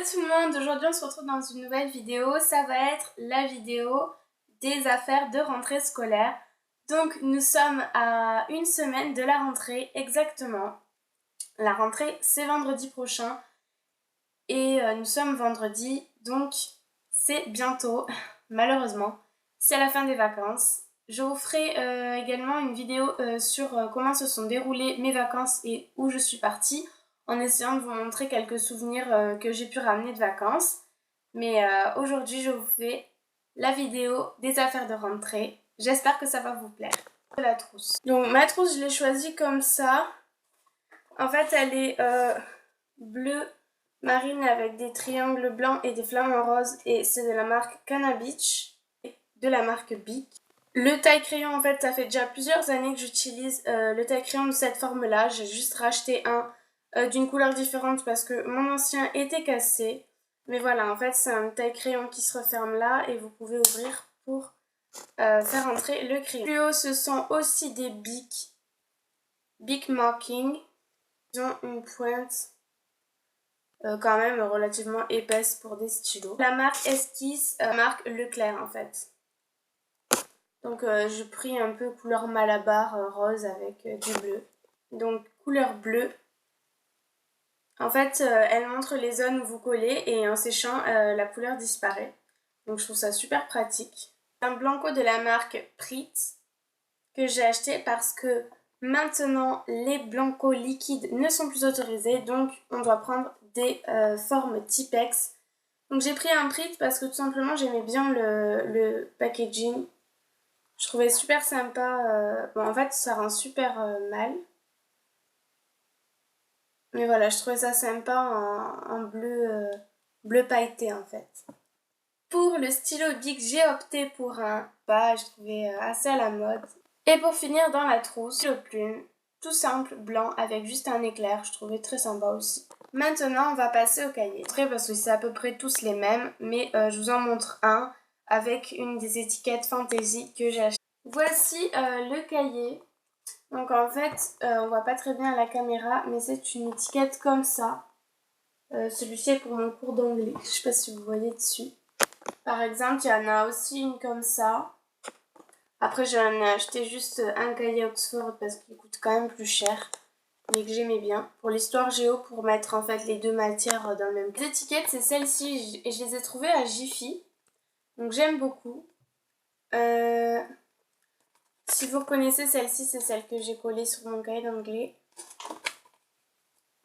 Hello tout le monde, aujourd'hui on se retrouve dans une nouvelle vidéo, ça va être la vidéo des affaires de rentrée scolaire. Donc nous sommes à une semaine de la rentrée exactement. La rentrée c'est vendredi prochain et nous sommes vendredi, donc c'est bientôt, malheureusement, c'est la fin des vacances. Je vous ferai également une vidéo sur comment se sont déroulées mes vacances et où je suis partie, en essayant de vous montrer quelques souvenirs que j'ai pu ramener de vacances. Mais aujourd'hui, je vous fais la vidéo des affaires de rentrée. J'espère que ça va vous plaire. La trousse. Donc ma trousse, je l'ai choisie comme ça. En fait, elle est bleue marine avec des triangles blancs et des flamants roses. Et c'est de la marque Cannabich, de la marque Bic. Le taille-crayon, en fait, ça fait déjà plusieurs années que j'utilise le taille-crayon de cette forme-là. J'ai juste racheté un d'une couleur différente parce que mon ancien était cassé. Mais voilà, en fait, c'est un taille-crayon qui se referme là et vous pouvez ouvrir pour faire entrer le crayon. Plus haut, ce sont aussi des Bic Marking. Ils ont une pointe quand même relativement épaisse pour des stylos. La marque Esquisse, marque Leclerc en fait. Donc je pris un peu couleur Malabar rose avec du bleu. Donc couleur bleue. En fait, elle montre les zones où vous collez et en séchant, la couleur disparaît. Donc je trouve ça super pratique. Un blanco de la marque Prit que j'ai acheté parce que maintenant les blancos liquides ne sont plus autorisés. Donc on doit prendre des formes Tipex. Donc j'ai pris un Prit parce que tout simplement j'aimais bien le packaging. Je trouvais super sympa. Bon, en fait, ça rend super mal. Mais voilà, je trouvais ça sympa en bleu pailleté, en fait. Pour le stylo Bic, j'ai opté pour un bas, je trouvais assez à la mode. Et pour finir dans la trousse, le plume, tout simple, blanc, avec juste un éclair. Je trouvais très sympa aussi. Maintenant, on va passer au cahier. Parce que c'est à peu près tous les mêmes, mais je vous en montre un avec une des étiquettes fantasy que j'ai acheté. Voici le cahier. Donc en fait, on voit pas très bien à la caméra, mais c'est une étiquette comme ça. Celui-ci est pour mon cours d'anglais. Je sais pas si vous voyez dessus. Par exemple, il y en a aussi une comme ça. Après, j'en ai acheté juste un cahier Oxford parce qu'il coûte quand même plus cher, mais que j'aimais bien. Pour l'histoire géo, pour mettre en fait les deux matières dans le même. Les étiquettes, c'est celle-ci et je les ai trouvées à Jiffy. Donc j'aime beaucoup. Si vous reconnaissez celle-ci, c'est celle que j'ai collée sur mon cahier d'anglais.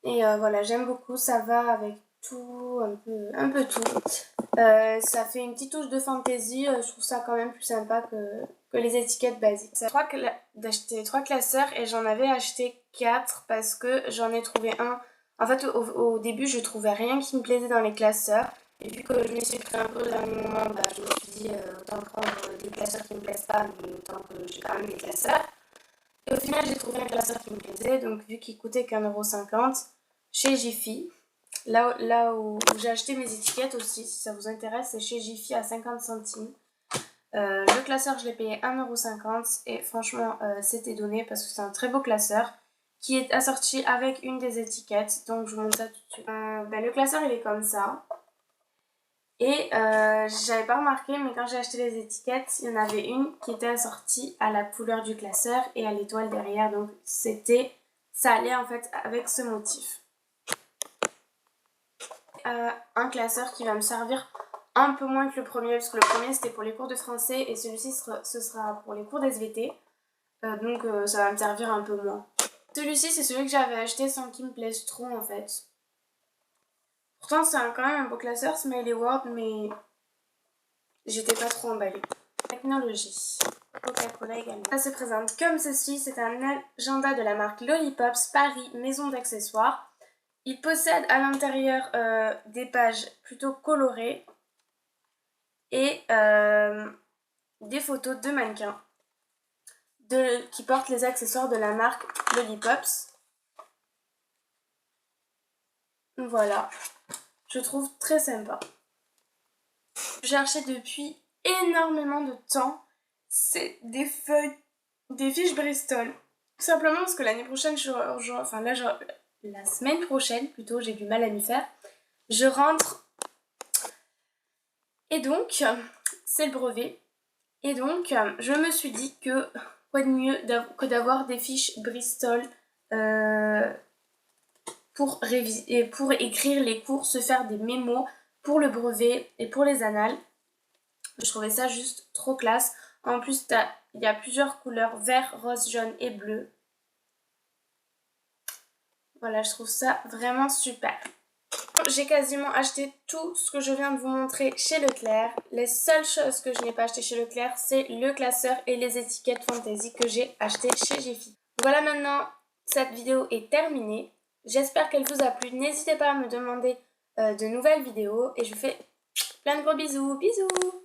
Et voilà, j'aime beaucoup, ça va avec tout, un peu tout. Ça fait une petite touche de fantaisie, je trouve ça quand même plus sympa que les étiquettes basiques. D'acheter 3 classeurs et j'en avais acheté 4 parce que j'en ai trouvé un. En fait, au début, je trouvais rien qui me plaisait dans les classeurs. Et vu que je me suis pris un peu au dernier moment, je me suis dit autant prendre des classeurs qui me plaisent pas, mais autant que j'ai quand même des classeurs. Et au final, j'ai trouvé un classeur qui me plaisait, donc vu qu'il coûtait qu'1,50 € chez Jiffy, là où j'ai acheté mes étiquettes aussi, si ça vous intéresse, c'est chez Jiffy à 50 centimes. Le classeur, je l'ai payé 1,50 € et franchement, c'était donné parce que c'est un très beau classeur qui est assorti avec une des étiquettes, donc je vous montre ça tout de suite. Le classeur, il est comme ça. Et j'avais pas remarqué, mais quand j'ai acheté les étiquettes, il y en avait une qui était assortie à la couleur du classeur et à l'étoile derrière. Donc ça allait en fait avec ce motif. Un classeur qui va me servir un peu moins que le premier, parce que le premier c'était pour les cours de français et celui-ci ce sera pour les cours d'SVT. Donc ça va me servir un peu moins. Celui-ci c'est celui que j'avais acheté sans qu'il me plaise trop en fait. Pourtant c'est quand même un beau classeur Smiley World, mais j'étais pas trop emballée. Technologie. Coca-Cola également. Ça se présente comme ceci. C'est un agenda de la marque Lollipops Paris Maison d'accessoires. Il possède à l'intérieur des pages plutôt colorées et des photos de mannequins qui portent les accessoires de la marque Lollipops. Voilà. Je trouve très sympa. J'ai acheté depuis énormément de temps. C'est des fiches Bristol. Tout simplement parce que l'année prochaine, la semaine prochaine plutôt, j'ai du mal à m'y faire. Je rentre Et donc, c'est le brevet. Et donc, je me suis dit que quoi de mieux que d'avoir des fiches Bristol pour écrire les cours, se faire des mémos pour le brevet et pour les annales. Je trouvais ça juste trop classe. En plus, il y a plusieurs couleurs, vert, rose, jaune et bleu. Voilà, je trouve ça vraiment super. J'ai quasiment acheté tout ce que je viens de vous montrer chez Leclerc. Les seules choses que je n'ai pas acheté chez Leclerc, c'est le classeur et les étiquettes Fantasy que j'ai acheté chez Jiffy. Voilà, maintenant, cette vidéo est terminée. J'espère qu'elle vous a plu. N'hésitez pas à me demander de nouvelles vidéos et je vous fais plein de gros bisous. Bisous!